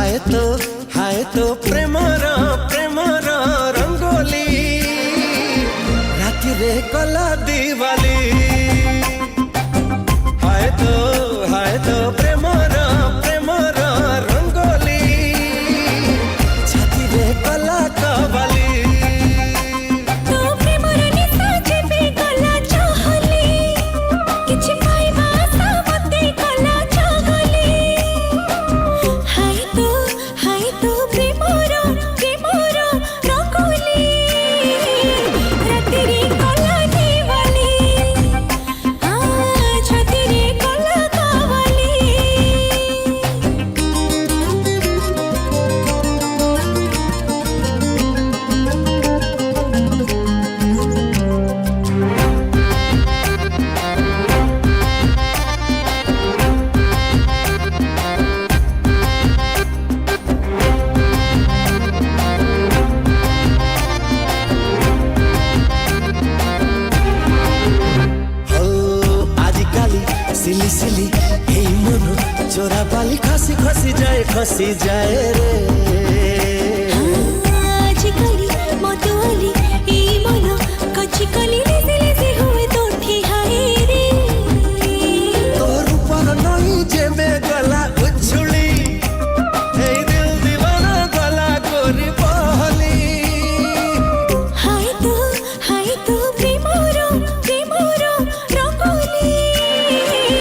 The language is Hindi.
हाय तो प्रेमर प्रेमर रंगोली राति रे कला दिवाली। हाय तो प्रेमर प्रेमर रंगोली छाती रे कला कवाली। सिली सिली हे मन चोरा बाली खसी खसी जाए रे।